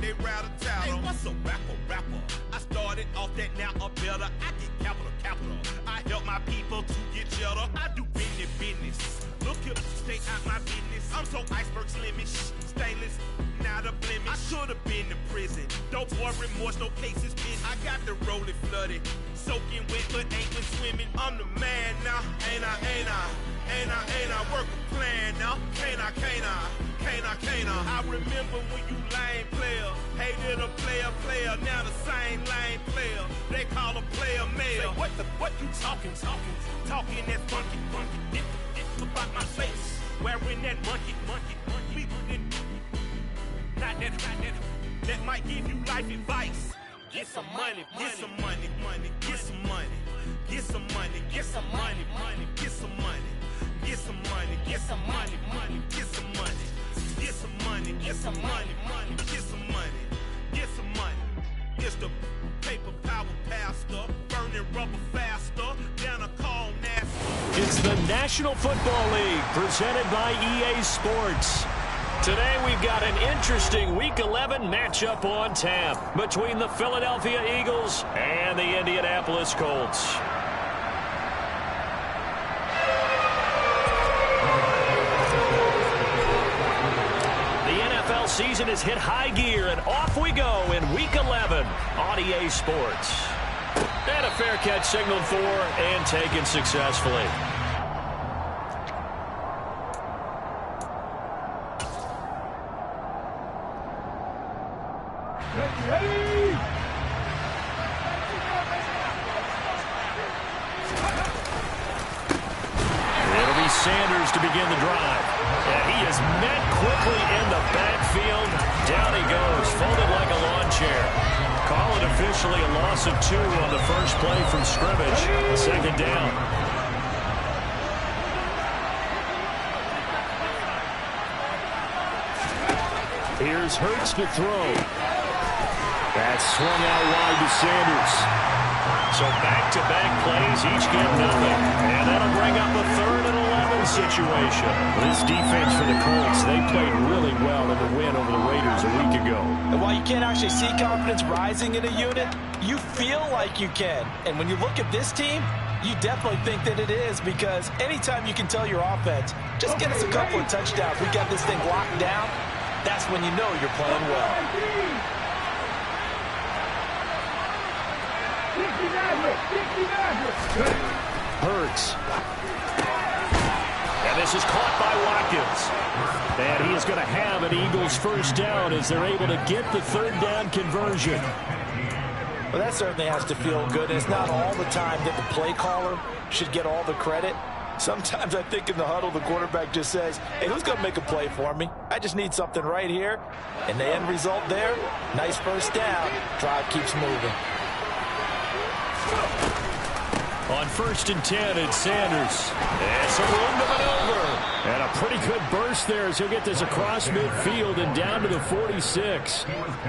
they rattle tattle. Hey, what's a rapper? I started off that, now I'm better. I get capital. I help my people to get cheddar. I do business. Look here, stay out my business. I'm so iceberg slimish, stainless, not a blemish. I should have been to prison. Don't worry, remorse, no cases pinned. I got the rolling flooded, soaking wet, but ain't been swimming. I'm the man now, ain't I? Work a plan now, can't I? I remember when you lame player, hated a player, now the same lame player. They call a player mayor. Say, what you talking that funky, about my face, wearing that monkey, not that might give you life advice. Get some money, get some money, get some money, get some money, get some money, get some money, get some money, get some money, get some money, get some money, get some money, get some money, get some money. It's the paper power pastor, burning rubber faster, down a call nasty. It's the National Football League presented by EA Sports. Today we've got an interesting Week 11 matchup on tap between the Philadelphia Eagles and the Indianapolis Colts. The NFL season has hit high gear, and off we go in Week 11 on EA Sports. And a fair catch signaled for and taken successfully. It'll be Sanders to begin the drive. And he is met quickly in the backfield. Down he goes, folded like a lawn chair. Call it officially a loss of 2 on the first play from scrimmage. Second down. Here's Hurts to throw. That's swung out wide to Sanders. So back-to-back plays, each get nothing. And that'll bring up a 3rd and 11 situation. This defense for the Colts, they played really well in the win over the Raiders a week ago. And while you can't actually see confidence rising in a unit, you feel like you can. And when you look at this team, you definitely think that it is, because anytime you can tell your offense, just get us a couple of touchdowns, we got this thing locked down, that's when you know you're playing well. Hurts. And this is caught by Watkins. And he is going to have an Eagles first down as they're able to get the 3rd down conversion. Well, that certainly has to feel good. And it's not all the time that the play caller should get all the credit. Sometimes I think in the huddle, the quarterback just says, hey, who's going to make a play for me? I just need something right here. And the end result there, nice first down. Drive keeps moving. On 1st and 10, it's Sanders. And some room to maneuver. And a pretty good burst there as he'll get this across midfield and down to the 46.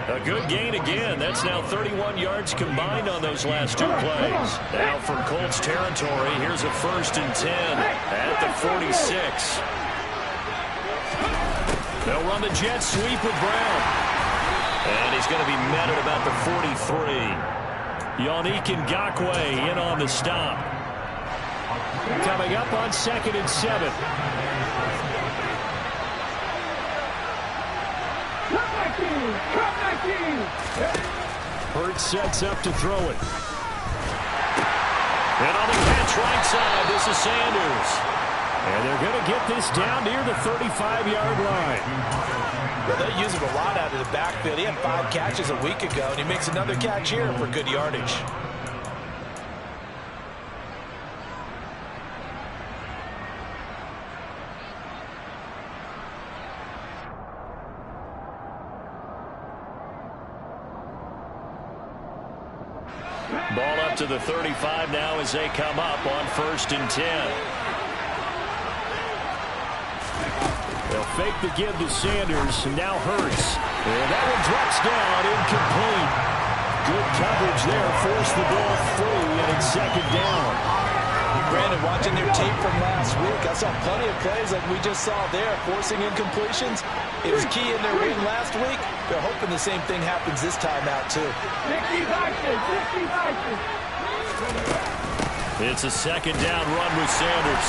A good gain again. That's now 31 yards combined on those last 2 plays. Now for Colts territory, here's a 1st and 10 at the 46. They'll run the jet sweep with Brown. And he's going to be met at about the 43. Yannick Ngakoue in on the stop. Coming up on 2nd and 7. Hurts sets up to throw it. And on the catch right side, this is Sanders. And they're going to get this down near the 35-yard line. Well, they use him a lot out of the backfield. He had 5 catches a week ago, and he makes another catch here for good yardage. Ball up to the 35 now as they come up on 1st and 10. They'll fake the give to Sanders, and now Hurts. And that one drops down, incomplete. Good coverage there, forced the ball free, and it's 2nd down. Granted, watching their tape from last week, I saw plenty of plays like we just saw there, forcing incompletions. It was key in their win last week. They're hoping the same thing happens this time out, too. It's a second down run with Sanders.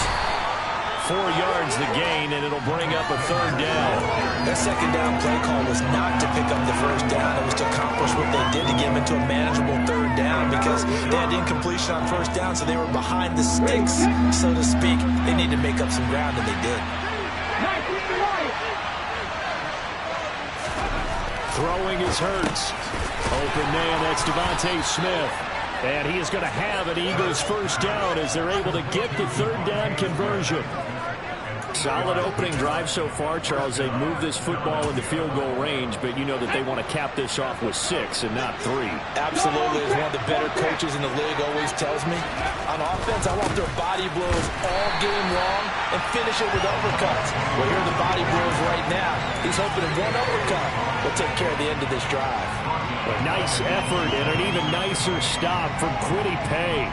4 yards the gain, and it'll bring up a third down. That second down play call was not to pick up the first down. It was to accomplish what they did to get them into a manageable third down because they had incompletion on first down, so they were behind the sticks, so to speak. They needed to make up some ground, and they did. Throwing is Hurts. Open man, that's Devontae Smith. And he is going to have an Eagles first down as they're able to get the third down conversion. Solid opening drive so far, Charles. They've moved this football into field goal range, but you know that they want to cap this off with 6 and not 3. Absolutely. As one of the better coaches in the league always tells me, on offense, I want their body blows all game long and finish it with uppercuts. Well, here are the body blows right now. He's hoping in one uppercut will take care of the end of this drive. A nice effort and an even nicer stop from Kwity Paye.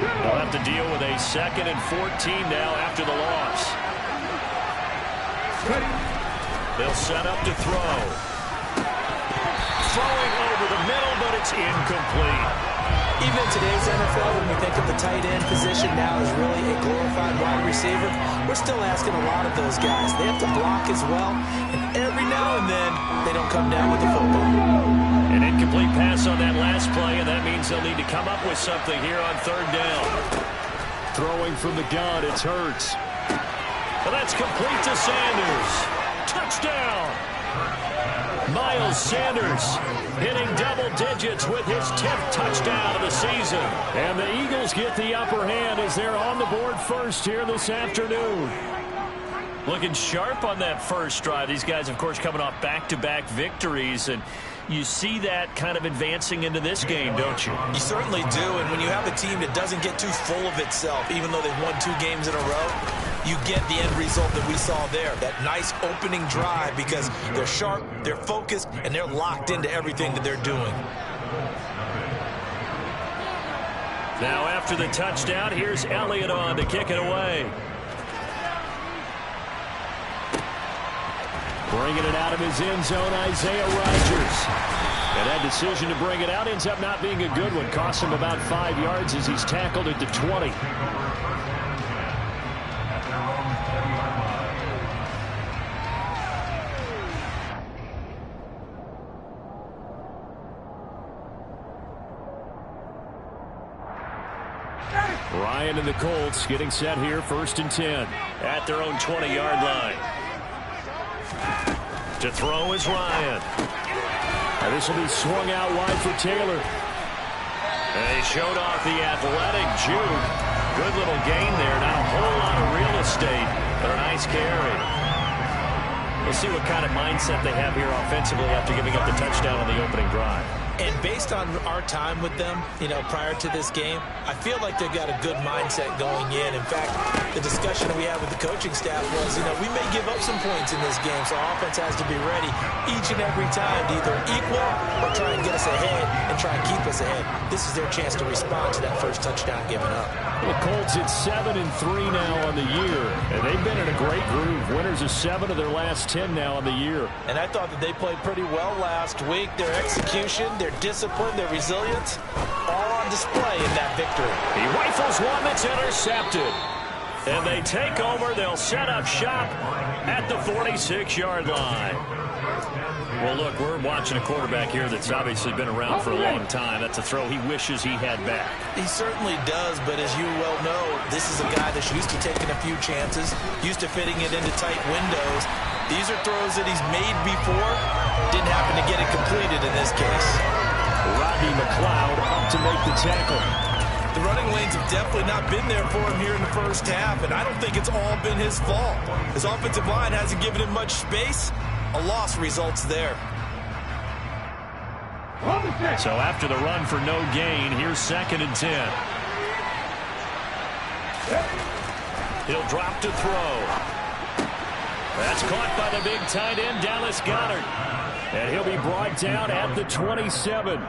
They'll have to deal with a 2nd and 14 now after the loss. They'll set up to throw. Throwing over the middle, but it's incomplete. Even in today's NFL, when we think of the tight end position now as really a glorified wide receiver, we're still asking a lot of those guys. They have to block as well, and every now and then, they don't come down with the football. An incomplete pass on that last play, and that means they'll need to come up with something here on third down. Throwing from the gun, it's Hurts. Well, that's complete to Sanders. Touchdown! Miles Sanders hitting double digits with his 10th touchdown of the season. And the Eagles get the upper hand as they're on the board first here this afternoon. Looking sharp on that first drive. These guys, of course, coming off back-to-back victories, and you see that kind of advancing into this game, don't you? You certainly do, and when you have a team that doesn't get too full of itself, even though they've won 2 games in a row, you get the end result that we saw there, that nice opening drive because they're sharp, they're focused, and they're locked into everything that they're doing. Now after the touchdown, here's Elliott on to kick it away. Bringing it out of his end zone, Isaiah Rodgers. And that decision to bring it out ends up not being a good one. Costs him about 5 yards as he's tackled at the 20. Ryan and the Colts getting set here, 1st and 10. At their own 20-yard line. To throw is Ryan. And this will be swung out wide for Taylor. And they showed off the athletic juke. Good little gain there. Not a whole lot of real estate, but a nice carry. We'll see what kind of mindset they have here offensively after giving up the touchdown on the opening drive. And based on our time with them, you know, prior to this game, I feel like they've got a good mindset going in. In fact, the discussion that we had with the coaching staff was, you know, we may give up some points in this game, so our offense has to be ready each and every time to either equal or try and get us ahead and try and keep us ahead. This is their chance to respond to that first touchdown given up. The Colts at 7-3 now on the year, and they've been in a great groove. Winners of 7 of their last 10 now on the year. And I thought that they played pretty well last week. Their execution, their discipline, their resilience, all on display in that victory. He rifles one that's intercepted. And they take over. They'll set up shop at the 46-yard line. Well, look, we're watching a quarterback here that's obviously been around for a long time. That's a throw he wishes he had back. He certainly does, but as you well know, this is a guy that's used to taking a few chances, used to fitting it into tight windows. These are throws that he's made before. Didn't happen to get it completed in this case. Rodney McLeod up to make the tackle. The running lanes have definitely not been there for him here in the first half, and I don't think it's all been his fault. His offensive line hasn't given him much space. A loss results there. So after the run for no gain, here's 2nd and 10. He'll drop to throw. That's caught by the big tight end, Dallas Goedert. And he'll be brought down at the 27.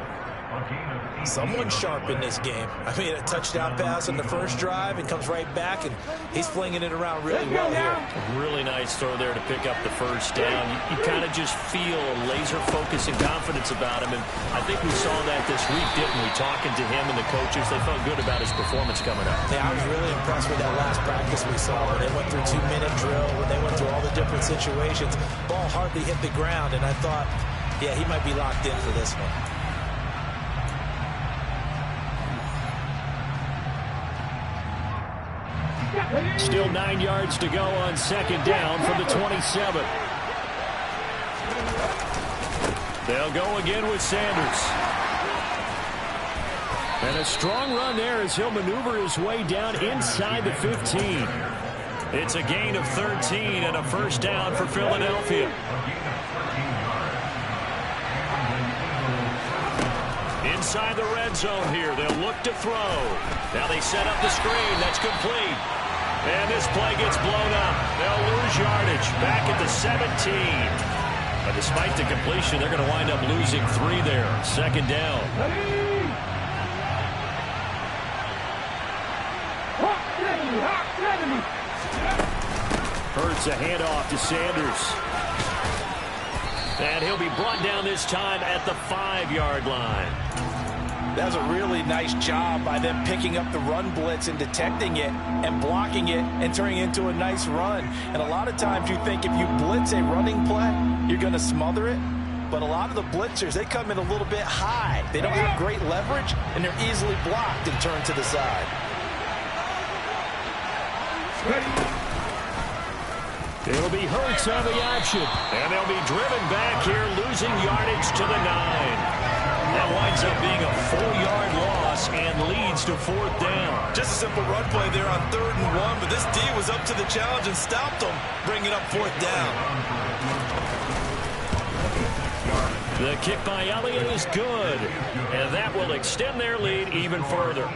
Someone sharp in this game. I mean, a touchdown pass on the first drive and comes right back, and he's flinging it around really well here. Really nice throw there to pick up the first down. You kind of just feel a laser focus and confidence about him, and I think we saw that this week, didn't we? Talking to him and the coaches, they felt good about his performance coming up. Yeah, I was really impressed with that last practice we saw when they went through 2-minute drill, when they went through all the different situations. Ball hardly hit the ground, and I thought, yeah, he might be locked in for this one. Still 9 yards to go on second down from the 27. They'll go again with Sanders. And a strong run there as he'll maneuver his way down inside the 15. It's a gain of 13 and a first down for Philadelphia. Inside the red zone here. They'll look to throw. Now they set up the screen. That's complete. And this play gets blown up. They'll lose yardage back at the 17. But despite the completion, they're going to wind up losing 3 there. Second down. Hurts a handoff to Sanders. And he'll be brought down this time at the 5-yard line. That's a really nice job by them picking up the run blitz and detecting it and blocking it and turning it into a nice run. And a lot of times you think if you blitz a running play, you're going to smother it. But a lot of the blitzers, they come in a little bit high. They don't have great leverage, and they're easily blocked and turned to the side. It'll be Hurts on the action. And they'll be driven back here, losing yardage to the 9. That winds up being a 4-yard loss and leads to 4th down. Just a simple run play there on 3rd and 1, but this D was up to the challenge and stopped them, bringing up 4th down. The kick by Elliott is good, and that will extend their lead even further.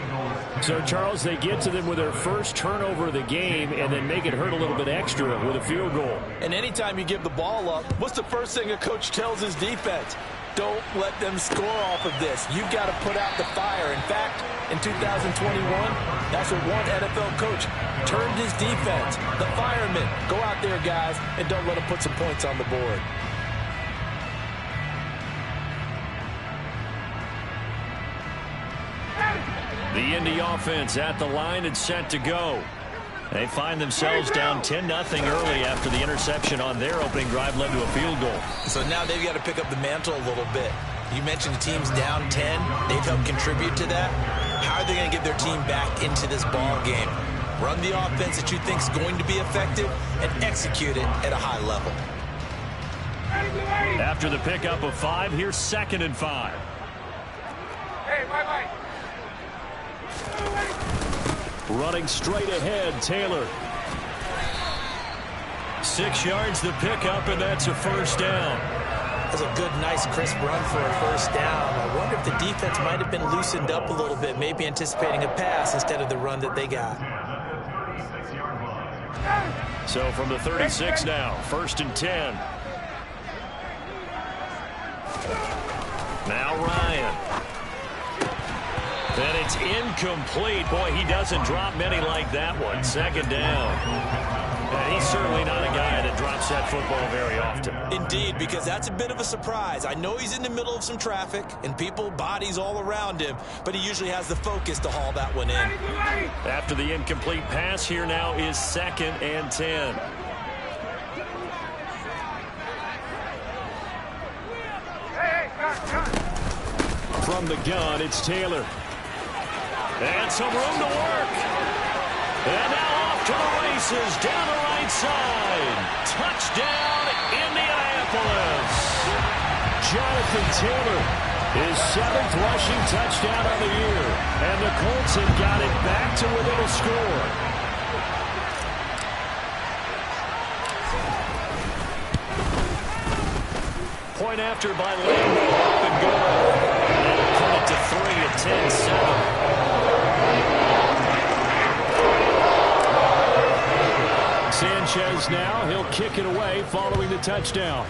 So, Charles, they get to them with their first turnover of the game and then make it hurt a little bit extra with a field goal. And anytime you give the ball up, what's the first thing a coach tells his defense? Don't let them score off of this. You've got to put out the fire. In fact, in 2021, that's what one NFL coach termed his defense. The firemen. Go out there, guys, and don't let them put some points on the board. The Indy offense at the line and set to go. They find themselves down 10-0 early after the interception on their opening drive led to a field goal. So now they've got to pick up the mantle a little bit. You mentioned the team's down 10. They've helped contribute to that. How are they going to get their team back into this ball game? Run the offense that you think is going to be effective and execute it at a high level. After the pickup of 5, here's 2nd and 5. Hey, bye-bye. Running straight ahead, Taylor. 6 yards the pickup, and that's a first down. That's a good, nice, crisp run for a first down. I wonder if the defense might have been loosened up a little bit, maybe anticipating a pass instead of the run that they got. So from the 36 now, 1st and 10. Now Ryan. And it's incomplete. Boy, he doesn't drop many like that one. 2nd down. And he's certainly not a guy that drops that football very often. Indeed, because that's a bit of a surprise. I know he's in the middle of some traffic and people, bodies all around him, but he usually has the focus to haul that one in. After the incomplete pass, here now is 2nd and 10. From the gun, it's Taylor. And some room to work. And now off to the races down the right side. Touchdown, Indianapolis. Jonathan Taylor, his 7th rushing touchdown of the year. And the Colts have got it back to within a score. Point after by Lambeau, up and good. And cut it to 3 at 10-7. Sanchez now, he'll kick it away following the touchdown.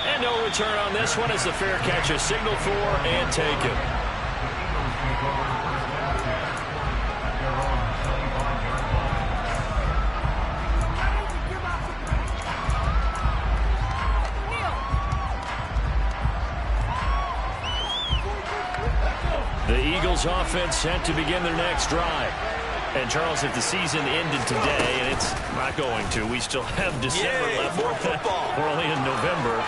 And no return on this one as the fair catch is signaled for and taken. The Eagles offense set to begin their next drive. And, Charles, if the season ended today, and it's not going to, we still have December left. More football. We're only in November.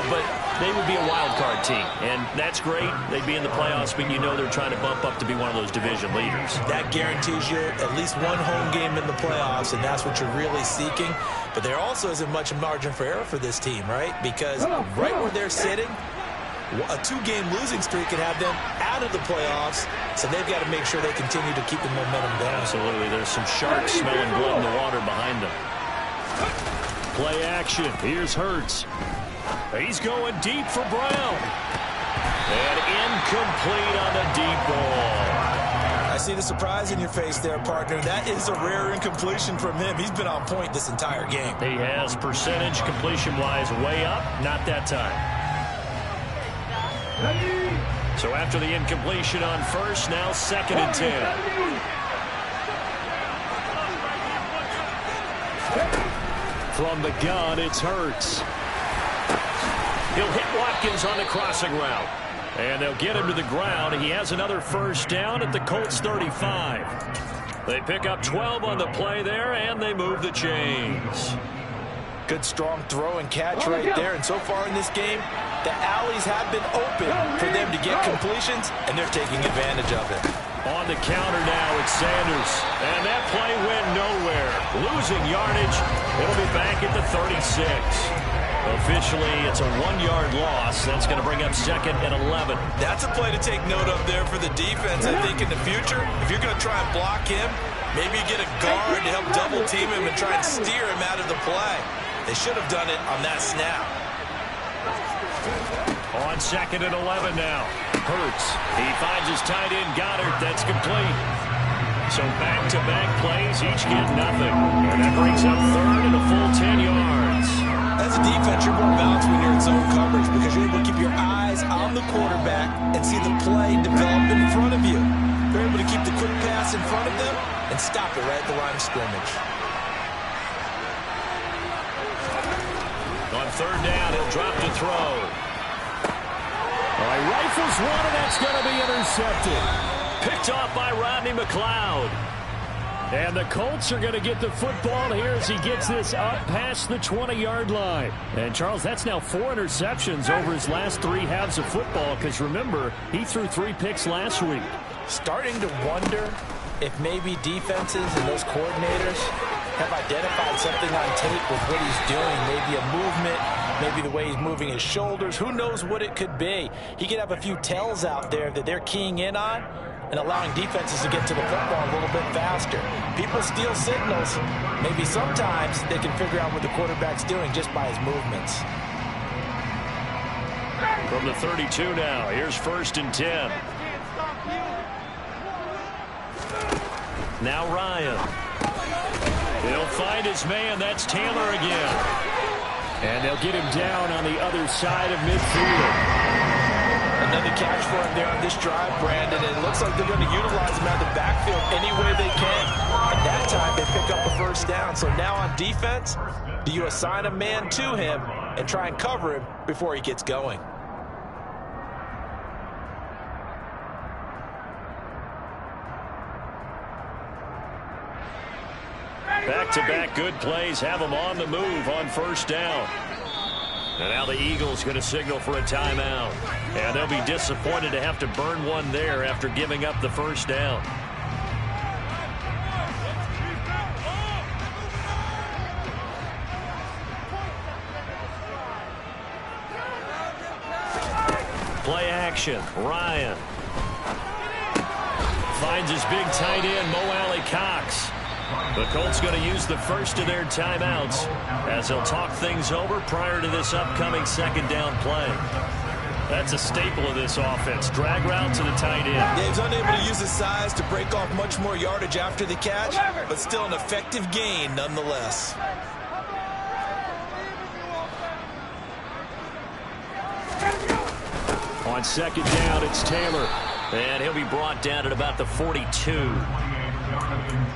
But they would be a wild card team. And that's great. They'd be in the playoffs, but you know they're trying to bump up to be one of those division leaders. That guarantees you at least one home game in the playoffs, and that's what you're really seeking. But there also isn't much margin for error for this team, right? Because right where they're sitting, a 2-game losing streak could have them out of the playoffs, so they've got to make sure they continue to keep the momentum going. Absolutely. There's some sharks smelling blood in the water behind them. Play action. Here's Hurts. He's going deep for Brown. And incomplete on the deep ball. I see the surprise in your face there, partner. That is a rare incompletion from him. He's been on point this entire game. He has percentage completion-wise way up. Not that time. So after the incompletion on first, now 2nd and 10. From the gun, it's Hurts. He'll hit Watkins on the crossing route. And they'll get him to the ground. He has another first down at the Colts 35. They pick up 12 on the play there, and they move the chains. Good strong throw and catch right there. And so far in this game, the alleys have been open for them to get completions, and they're taking advantage of it. On the counter now, it's Sanders. And that play went nowhere. Losing yardage. It'll be back at the 36. Officially, it's a 1-yard loss. That's going to bring up 2nd and 11. That's a play to take note of there for the defense, I think, in the future. If you're going to try and block him, maybe you get a guard to help double team him and try and steer him out of the play. They should have done it on that snap. On 2nd and 11 now. Hurts. He finds his tight end, Goddard. That's complete. So back-to-back plays, each get nothing. And that brings up 3rd and a full 10 yards. As a defense, you're more balanced when you're in zone coverage because you're able to keep your eyes on the quarterback and see the play develop in front of you. You're able to keep the quick pass in front of them and stop it right at the line of scrimmage. On 3rd down, he'll drop to throw. All right, rifles one, and that's going to be intercepted. Picked off by Rodney McLeod. And the Colts are going to get the football here as he gets this up past the 20-yard line. And, Charles, that's now 4 interceptions over his last 3 halves of football because, remember, he threw 3 picks last week. Starting to wonder if maybe defenses and those coordinators have identified something on tape with what he's doing. Maybe a movement, maybe the way he's moving his shoulders. Who knows what it could be? He could have a few tells out there that they're keying in on and allowing defenses to get to the football a little bit faster. People steal signals. Maybe sometimes they can figure out what the quarterback's doing just by his movements. From the 32 now, here's 1st and 10. Now Ryan. He'll find his man. That's Taylor again. And they'll get him down on the other side of midfield. Another catch for him there on this drive, Brandon. And it looks like they're going to utilize him out of the backfield any way they can. And that time they pick up a first down. So now on defense, do you assign a man to him and try and cover him before he gets going? Back-to-back good plays have them on the move on 1st down. And now the Eagles going to signal for a timeout. And they'll be disappointed to have to burn one there after giving up the first down. Play action. Ryan finds his big tight end, Mo Alley Cox. The Colts going to use the first of their timeouts as they'll talk things over prior to this upcoming 2nd down play. That's a staple of this offense. Drag route to the tight end. Yeah, he's unable to use his size to break off much more yardage after the catch, but still an effective gain nonetheless. On second down, it's Taylor. And he'll be brought down at about the 42.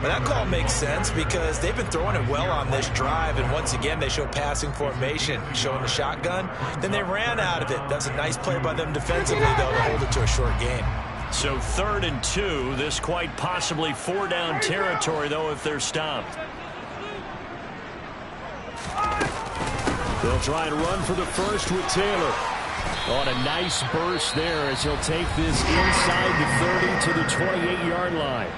Well, that call makes sense because they've been throwing it well on this drive, and once again they show passing formation, showing the shotgun. Then they ran out of it. That's a nice play by them defensively, though, to hold it to a short game. So 3rd and 2. This quite possibly 4-down territory, though, if they're stopped. They'll try and run for the first with Taylor. On a nice burst there as he'll take this inside the 30 to the 28-yard line.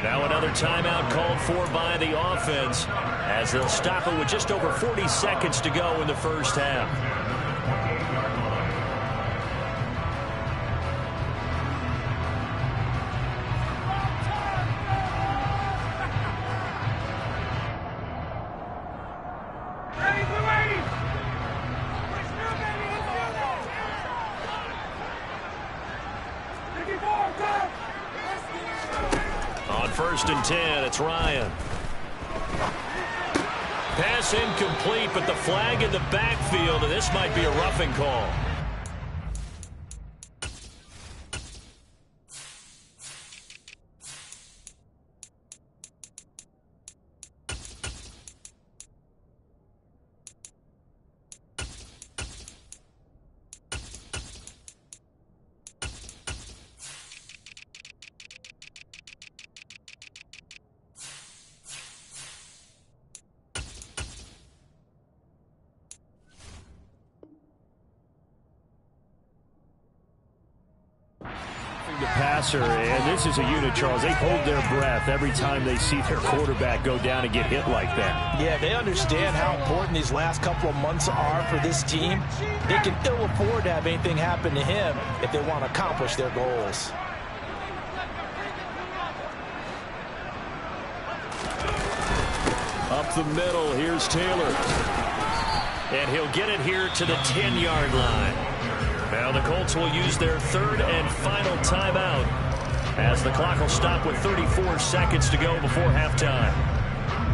Now another timeout called for by the offense as they'll stop it with just over 40 seconds to go in the first half. On 1st and 10, it's Ryan. Pass incomplete, but the flag in the backfield, and this might be a roughing call. The passer, and this is a unit, Charles. They hold their breath every time they see their quarterback go down and get hit like that. Yeah, they understand how important these last couple of months are for this team. They can ill afford to have anything happen to him if they want to accomplish their goals. Up the middle, here's Taylor. And he'll get it here to the 10-yard line. Now the Colts will use their 3rd and final timeout as the clock will stop with 34 seconds to go before halftime.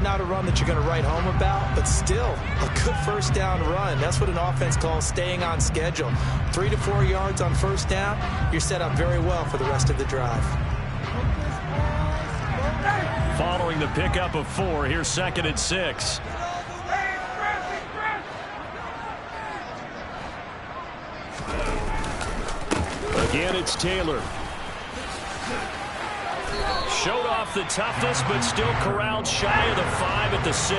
Not a run that you're going to write home about, but still a good first down run. That's what an offense calls staying on schedule. 3 to 4 yards on first down, you're set up very well for the rest of the drive. Following the pickup of 4, here's 2nd and 6. Again, it's Taylor. Showed off the toughness, but still corralled shy of the 5 at the 6.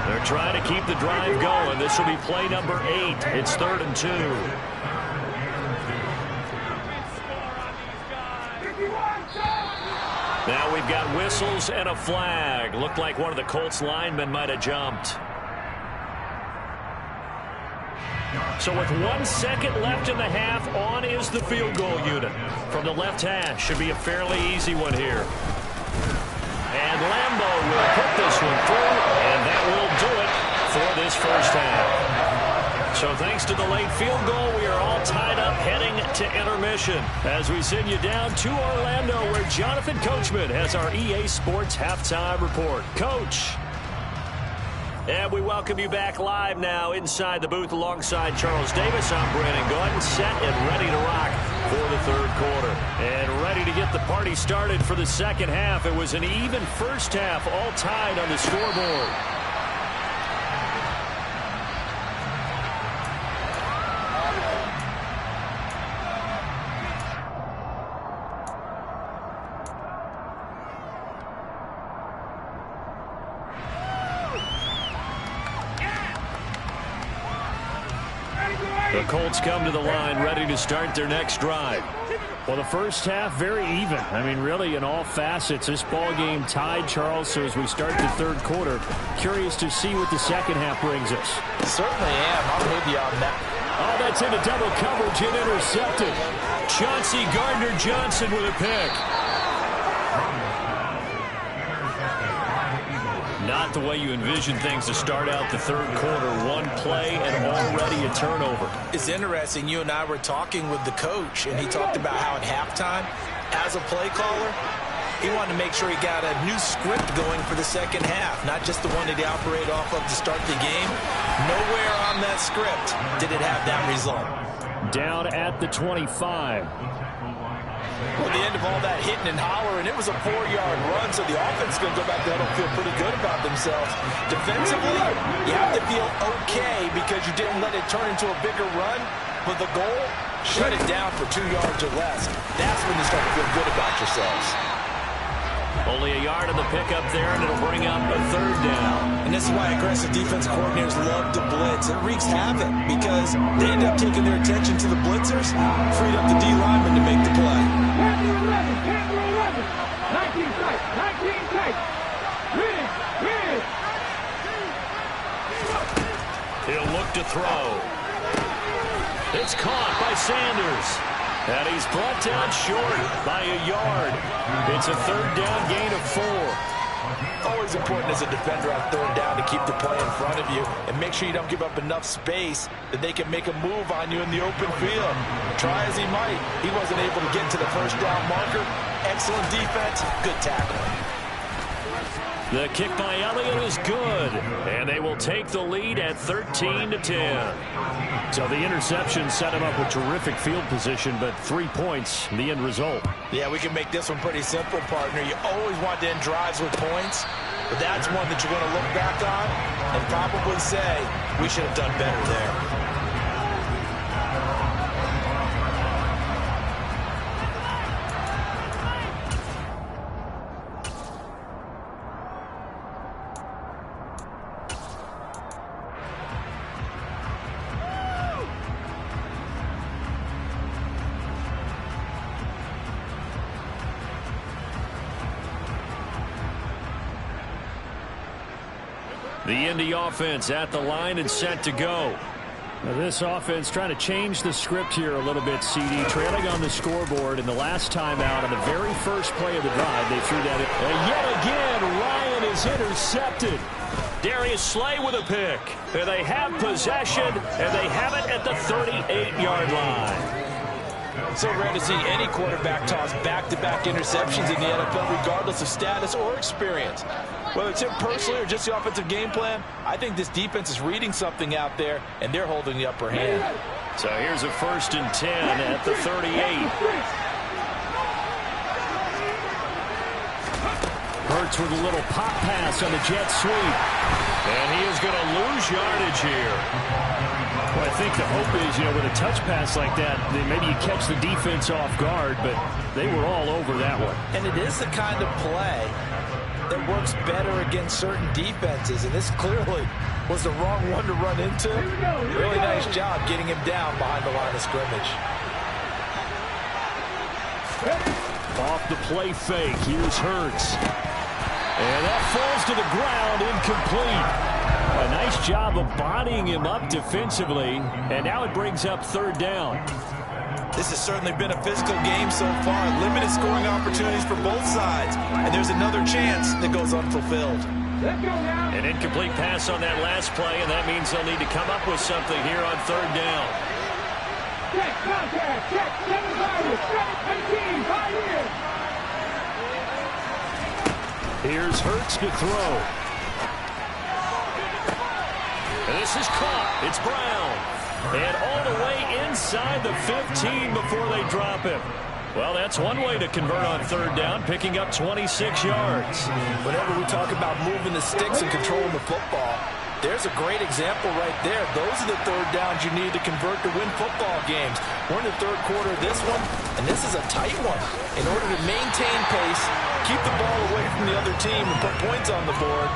They're trying to keep the drive going. This will be play number 8. It's 3rd and 2. Now we've got whistles and a flag. Looked like one of the Colts linemen might have jumped. So with 1 second left in the half, on is the field goal unit. From the left hash, should be a fairly easy one here. And Lambo will put this one through, and that will do it for this first half. So thanks to the late field goal, we are all tied up heading to intermission as we send you down to Orlando where Jonathan Coachman has our EA Sports Halftime Report. Coach. And we welcome you back live now inside the booth alongside Charles Davis. I'm Brandon Gordon, set and ready to rock for the 3rd quarter. And ready to get the party started for the second half. It was an even first half, all tied on the scoreboard. The Colts come to the line ready to start their next drive. Well, the first half, very even. I mean, really, in all facets, this ball game tied, Charles. So as we start the 3rd quarter, curious to see what the second half brings us. Certainly am. I'm with you on that. Oh, that's into double coverage and intercepted. Chauncey Gardner-Johnson with a pick. Not the way you envision things to start out the 3rd quarter. One play and already a turnover. It's interesting. You and I were talking with the coach, and he talked about how at halftime, as a play caller, He wanted to make sure he got a new script going for the second half, not just the one that he operated off of to start the game. Nowhere on that script did it have that result. Down at the 25. Well, the end of all that hitting and hollering, it was a 4-yard run, so the offense is going to go back there and feel pretty good about themselves. Defensively, you have to feel okay because you didn't let it turn into a bigger run, but the goal, shut it down for 2 yards or less. That's when you start to feel good about yourselves. Only a yard on the pickup there, and it'll bring up a third down. And this is why aggressive defense coordinators love to blitz. It wreaks havoc because they end up taking their attention to the blitzers, freed up the D lineman to make the play. 19 tight, 19 tight. Ready. He'll look to throw. It's caught by Sanders. And he's brought down short by a yard. It's a third down gain of 4. Always important as a defender on third down to keep the play in front of you and make sure you don't give up enough space that they can make a move on you in the open field. Try as he might, he wasn't able to get to the first down marker. Excellent defense, good tackle. The kick by Elliott is good, and they will take the lead at 13-10. So the interception set him up with terrific field position, but 3 points, the end result. Yeah, we can make this one pretty simple, partner. You always want to end drives with points, but that's one that you're going to look back on and probably say, we should have done better there. The Indy offense at the line and set to go. Now this offense trying to change the script here a little bit, CD. Trailing on the scoreboard, and the last time out on the very first play of the drive, they threw that in. And yet again, Ryan is intercepted. Darius Slay with a pick. And they have possession, and they have it at the 38-yard line. So rare to see any quarterback toss back-to-back interceptions in the NFL, regardless of status or experience. Whether it's him personally or just the offensive game plan, I think this defense is reading something out there, and they're holding the upper hand. So here's a 1st and 10 at the 38. Hurts with a little pop pass on the jet sweep. And he is going to lose yardage here. Well, I think the hope is, with a touch pass like that, then maybe you catch the defense off guard, but they were all over that one. And it is the kind of play that works better against certain defenses, and this clearly was the wrong one to run into. Really nice job getting him down behind the line of scrimmage. Off the play fake, here's Hurts. And that falls to the ground, incomplete. A nice job of bodying him up defensively, and now it brings up 3rd down. This has certainly been a physical game so far. Limited scoring opportunities for both sides, and there's another chance that goes unfulfilled. An incomplete pass on that last play, and that means they'll need to come up with something here on 3rd down. Check, contact, check, 7-5, 5 here. Here's Hurts to throw. And this is caught. It's Brown. And all the way inside the 15 before they drop him. Well, that's one way to convert on 3rd down, picking up 26 yards. Whenever we talk about moving the sticks and controlling the football, there's a great example right there. Those are the 3rd downs you need to convert to win football games. We're in the 3rd quarter of this one, and this is a tight one. In order to maintain pace, keep the ball away from the other team, and put points on the board,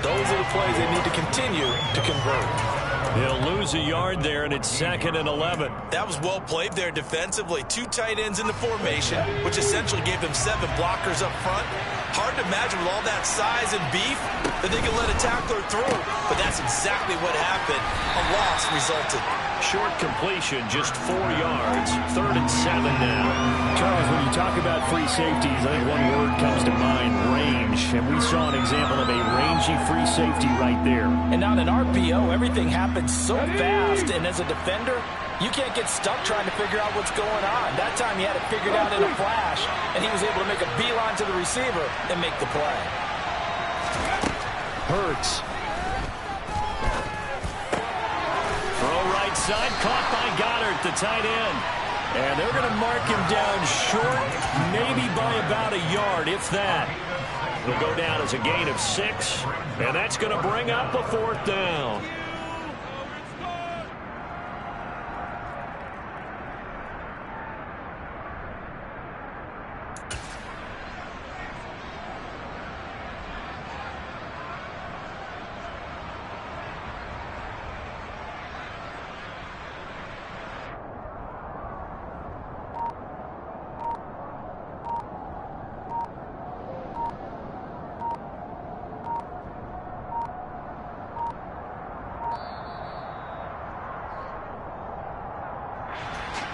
those are the plays they need to continue to convert. They'll lose a yard there, and it's 2nd and 11. That was well played there defensively. 2 tight ends in the formation, which essentially gave them 7 blockers up front. Hard to imagine with all that size and beef that they can let a tackler through. But that's exactly what happened. A loss resulted. Short completion, just 4 yards. 3rd and 7 now. Charles, when you talk about free safeties, I think one word comes to mind, range. And we saw an example of a rangy free safety right there. And on an RPO, everything happens so fast. And as a defender, you can't get stuck trying to figure out what's going on. That time he had it figured out in a flash, and he was able to make a beeline to the receiver and make the play. Hurts. Throw right side, caught by Goddard, the tight end. And they're going to mark him down short, maybe by about a yard, if that. He'll go down as a gain of 6, and that's going to bring up a 4th down.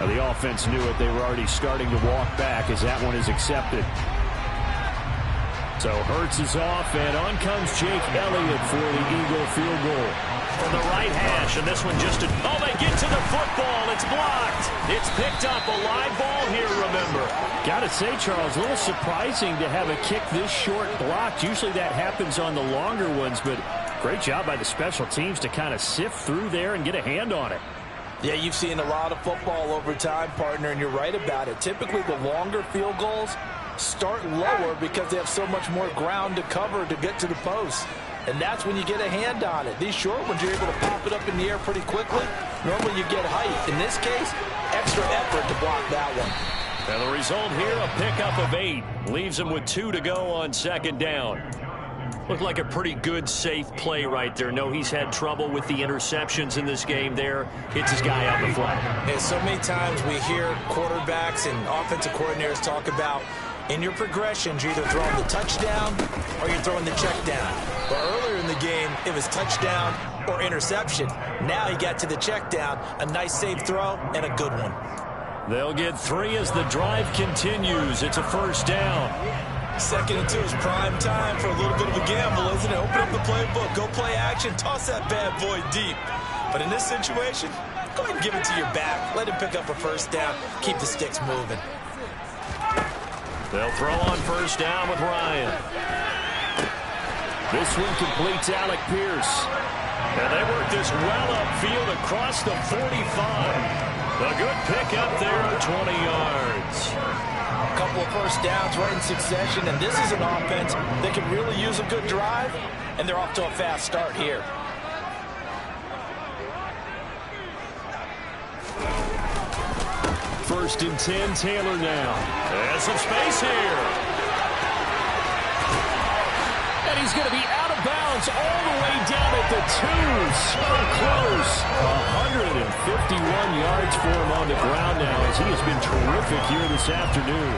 The offense knew it. They were already starting to walk back as that one is accepted. So Hurts is off, and on comes Jake Elliott for the Eagle field goal. From the right hash, and this one just oh, they get to the football. It's blocked. It's picked up. A live ball here, remember. Got to say, Charles, a little surprising to have a kick this short blocked. Usually that happens on the longer ones, but great job by the special teams to kind of sift through there and get a hand on it. Yeah, you've seen a lot of football over time, partner, and you're right about it. Typically, the longer field goals start lower because they have so much more ground to cover to get to the post. And that's when you get a hand on it. These short ones, you're able to pop it up in the air pretty quickly. Normally, you get height. In this case, extra effort to block that one. And the result here, a pickup of 8. Leaves him with 2 to go on 2nd down. Looked like a pretty good, safe play right there. No, he's had trouble with the interceptions in this game there. Hits his guy out the flat. And so many times we hear quarterbacks and offensive coordinators talk about in your progressions, you're either throwing the touchdown or you're throwing the check down. But earlier in the game, it was touchdown or interception. Now he got to the check down, a nice safe throw and a good one. They'll get 3 as the drive continues. It's a 1st down. 2nd and 2 is prime time for a little bit of a gamble, isn't it? Open up the playbook, go play action, toss that bad boy deep. But in this situation, go ahead and give it to your back. Let him pick up a 1st down. Keep the sticks moving. They'll throw on 1st down with Ryan. This one completes Alec Pierce. And they work this well upfield across the 45. A good pick up there of 20 yards. A couple of 1st downs right in succession, and this is an offense that can really use a good drive, and they're off to a fast start here. First and 10, Taylor now. There's some space here. And he's going to be out of bounds all the way down at the 2. So close. 151 yards for him on the ground now as he has been terrific here this afternoon.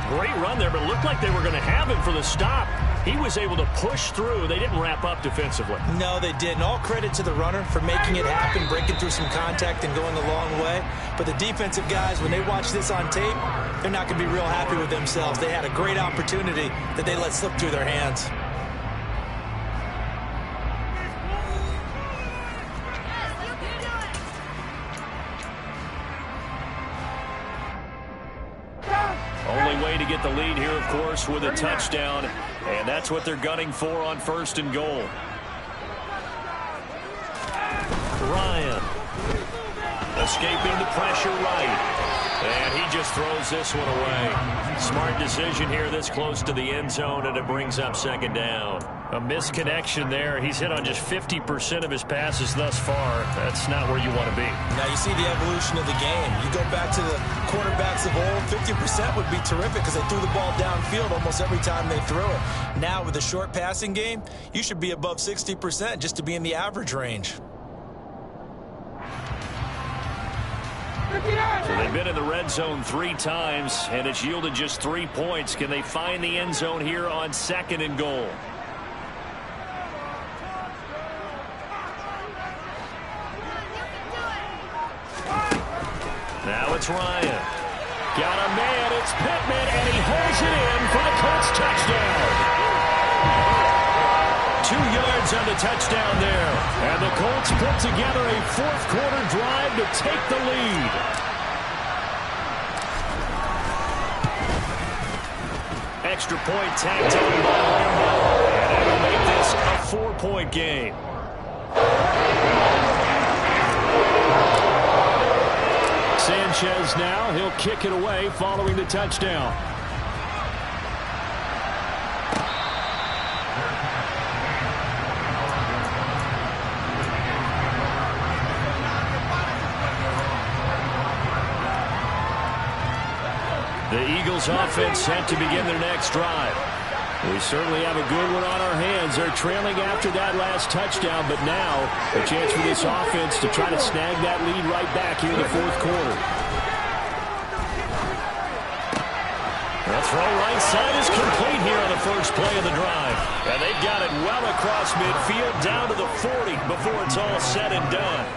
Great run there, but it looked like they were going to have him for the stop. He was able to push through. They didn't wrap up defensively. No, they didn't. All credit to the runner for making it happen, breaking through some contact and going a long way. But the defensive guys, when they watch this on tape, they're not going to be real happy with themselves. They had a great opportunity that they let slip through their hands. Only way to get the lead here, of course, with a touchdown. And that's what they're gunning for on 1st and goal. Ryan. Escaping the pressure right. And he just throws this one away. Smart decision here this close to the end zone, and it brings up 2nd down. A misconnection there. He's hit on just 50% of his passes thus far. That's not where you want to be. Now you see the evolution of the game. You go back to the quarterbacks of old, 50% would be terrific because they threw the ball downfield almost every time they threw it. Now with the short passing game, you should be above 60% just to be in the average range. So they've been in the red zone 3 times, and it's yielded just 3 points. Can they find the end zone here on 2nd and goal? Now it's Ryan. Got a man, it's Pittman, and he holds it in for the Colts touchdown. 2 yards on the touchdown there. And the Colts put together a 4th quarter drive to take the lead. Extra point tacked on by Lambeau. And that'll make this a 4-point game. Sanchez now, he'll kick it away following the touchdown. The Eagles offense set to begin their next drive. We certainly have a good one on our hands. They're trailing after that last touchdown, but now a chance for this offense to try to snag that lead right back here in the 4th quarter. The throw right side is complete here on the first play of the drive. And they've got it well across midfield down to the 40 before it's all said and done.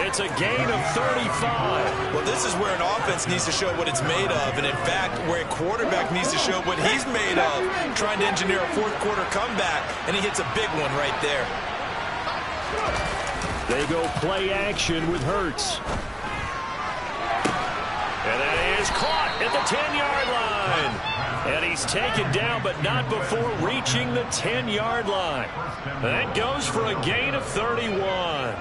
It's a gain of 35. Well, this is where an offense needs to show what it's made of, and in fact, where a quarterback needs to show what he's made of, trying to engineer a 4th quarter comeback, and he hits a big one right there. They go play action with Hurts. And that is caught at the 10-yard line. And he's taken down, but not before reaching the 10-yard line. That goes for a gain of 31.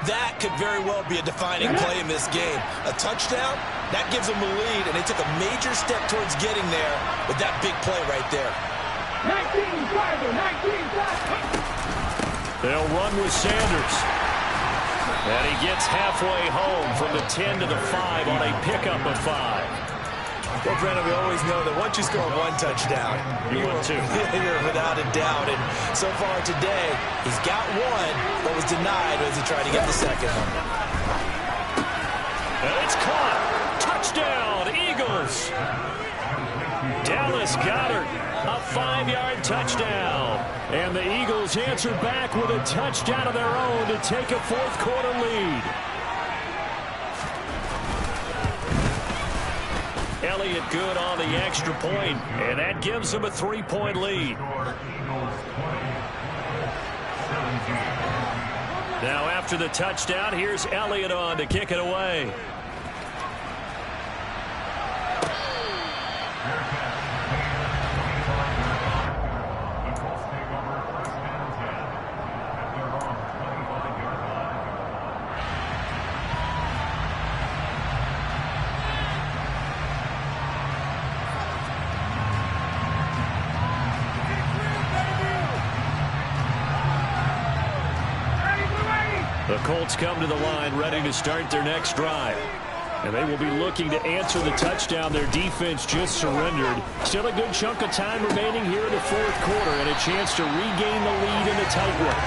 That could very well be a defining play in this game. A touchdown, that gives them a lead, and they took a major step towards getting there with that big play right there. 19 driver, 19 driver. They'll run with Sanders. And he gets halfway home from the 10 to the 5 on a pickup of 5. Well, Brandon, we always know that once you score 1 touchdown, you win 2. You're without a doubt. And so far today, he's got 1, but was denied as he tried to get the second one. And it's caught. Touchdown, Eagles. Dallas Goedert, a 5-yard touchdown. And the Eagles answer back with a touchdown of their own to take a 4th quarter lead. Elliott good on the extra point, and that gives them a 3-point lead. Now after the touchdown, here's Elliott on to kick it away. The Colts come to the line ready to start their next drive. And they will be looking to answer the touchdown their defense just surrendered. Still a good chunk of time remaining here in the 4th quarter and a chance to regain the lead in the tight one.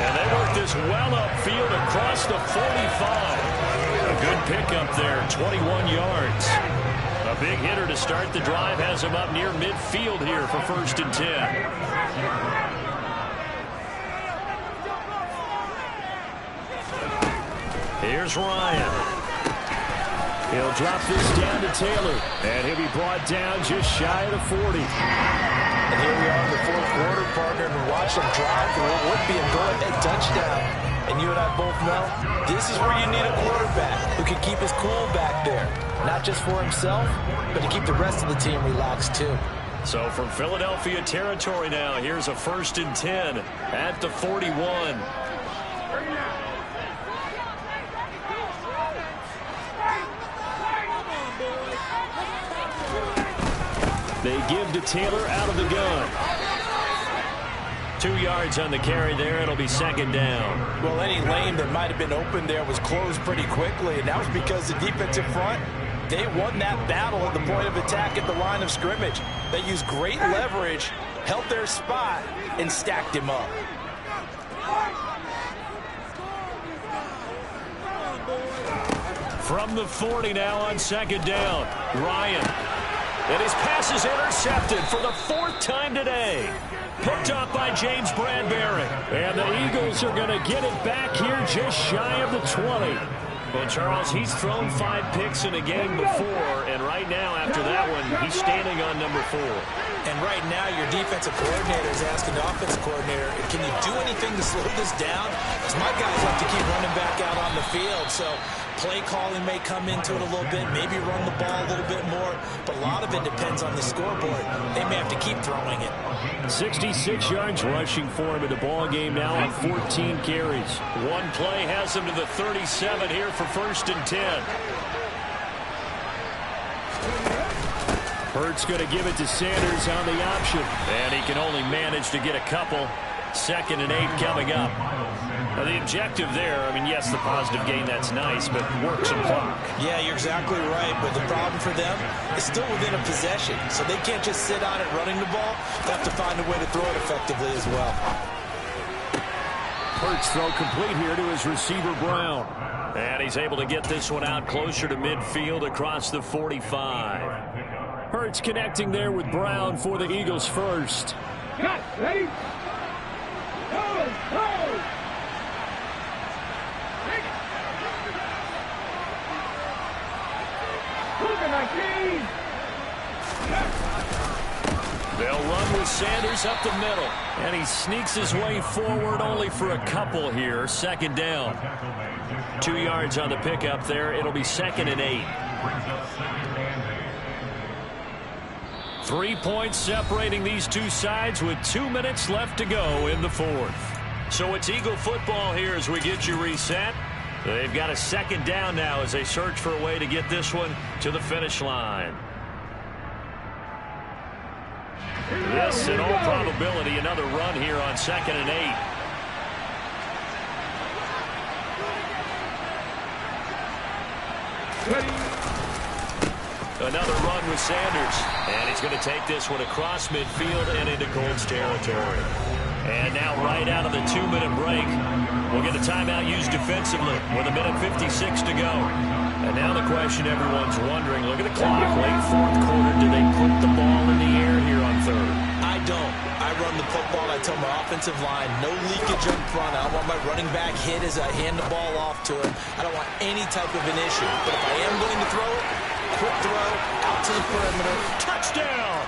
And they work this well upfield across the 45. A good pickup there, 21 yards. A big hitter to start the drive has him up near midfield here for 1st and 10. Here's Ryan. He'll drop this down to Taylor. And he'll be brought down just shy of the 40. And here we are in the 4th quarter, partner, and we watch them drive for what would be a go-ahead touchdown. And you and I both know this is where you need a quarterback who can keep his cool back there. Not just for himself, but to keep the rest of the team relaxed too. So from Philadelphia territory now, here's a 1st and 10 at the 41. They give to Taylor out of the gun. 2 yards on the carry there. It'll be 2nd down. Well, any lane that might have been open there was closed pretty quickly, and that was because the defensive front, they won that battle at the point of attack at the line of scrimmage. They used great leverage, held their spot, and stacked him up. From the 40 now on second down. Ryan. And his pass is intercepted for the 4th time today. Picked up by James Bradbury. And the Eagles are going to get it back here just shy of the 20. Well, Charles, he's thrown 5 picks in a game before, and right now, after that one, he's standing on number 4. And right now, your defensive coordinator is asking the offensive coordinator, can you do anything to slow this down? Because my guys like to keep running back out on the field, so play calling may come into it a little bit, maybe run the ball a little bit more, but a lot of it depends on the scoreboard. They may have to keep throwing it. 66 yards rushing for him in the ball game now on 14 carries. One play has him to the 37 here for 1st and 10. Hurts going to give it to Sanders on the option. And he can only manage to get a couple. 2nd and 8 coming up. Now the objective there, I mean, yes, the positive gain, that's nice, but work some clock. Yeah, you're exactly right, but the problem for them is still within a possession, so they can't just sit on it running the ball. They have to find a way to throw it effectively as well. Hurts throw complete here to his receiver, Brown. And he's able to get this one out closer to midfield across the 45. Hurts connecting there with Brown for the Eagles first. Cut, ready? Go, go! They'll run with Sanders up the middle. And he sneaks his way forward only for a couple here. 2nd down. 2 yards on the pickup there. It'll be 2nd and 8. 3 points separating these two sides with 2 minutes left to go in the 4th. So it's Eagle football here as we get you reset. They've got a 2nd down now as they search for a way to get this one to the finish line. This, in all probability, another run here on 2nd and 8. Another run with Sanders. And he's going to take this one across midfield and into Colts territory. And now right out of the 2-minute break, we'll get a timeout used defensively with 1:56 to go. And now the question everyone's wondering, look at the clock, late 4th quarter, do they put the ball in the air here on 3rd? I don't. I run the football. I tell my offensive line, no leakage up front. I don't want my running back hit as I hand the ball off to him. I don't want any type of an issue. But if I am going to throw it, quick throw, out to the perimeter. Touchdown!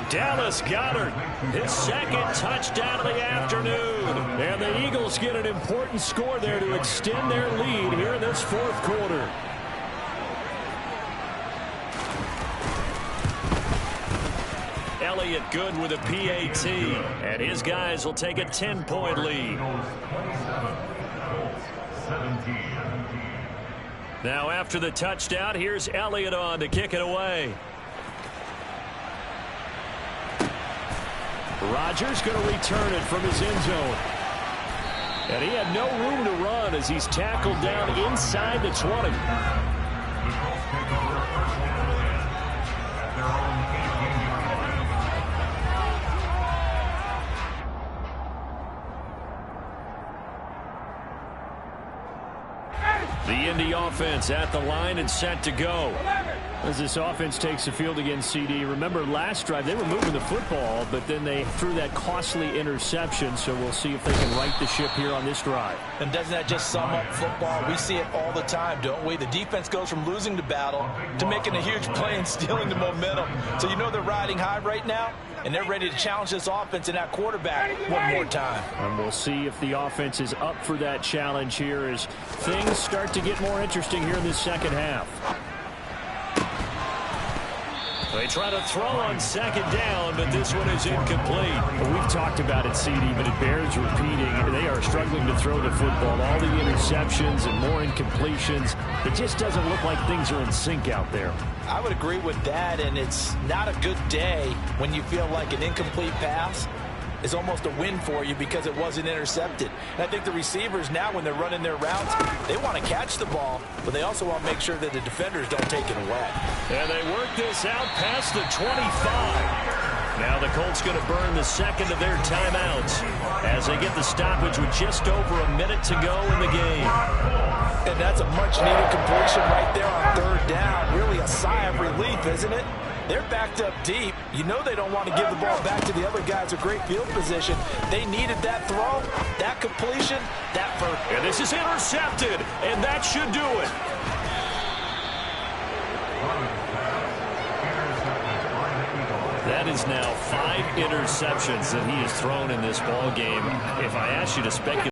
Dallas Goedert, his 2nd touchdown of the afternoon. And the Eagles get an important score there to extend their lead here in this 4th quarter. Elliott good with a PAT. And his guys will take a 10-point lead. Now after the touchdown, here's Elliott on to kick it away. Rodgers going to return it from his end zone. And he had no room to run as he's tackled down inside the 20. The Indy offense at the line and set to go. As this offense takes the field against CD, remember last drive they were moving the football, but then they threw that costly interception, so we'll see if they can right the ship here on this drive. And doesn't that just sum up football? We see it all the time, don't we? The defense goes from losing the battle to making a huge play and stealing the momentum. So you know they're riding high right now, and they're ready to challenge this offense and that quarterback one more time. And we'll see if the offense is up for that challenge here as things start to get more interesting here in this 2nd half. They try to throw on 2nd down, but this one is incomplete. Well, we've talked about it, CD, but it bears repeating. They are struggling to throw the football. All the interceptions and more incompletions. It just doesn't look like things are in sync out there. I would agree with that, and it's not a good day when you feel like an incomplete pass is almost a win for you because it wasn't intercepted. And I think the receivers now, when they're running their routes, they want to catch the ball, but they also want to make sure that the defenders don't take it away. And they work this out past the 25. Now the Colts going to burn the second of their timeouts as they get the stoppage with just over a minute to go in the game. And that's a much-needed completion right there on third down. Really a sigh of relief, isn't it? They're backed up deep. You know they don't want to give the ball back to the other guys with great field position. They needed that throw, that completion, that first. And this is intercepted, and that should do it. That is now 5 interceptions that he has thrown in this ball game. If I asked you to speculate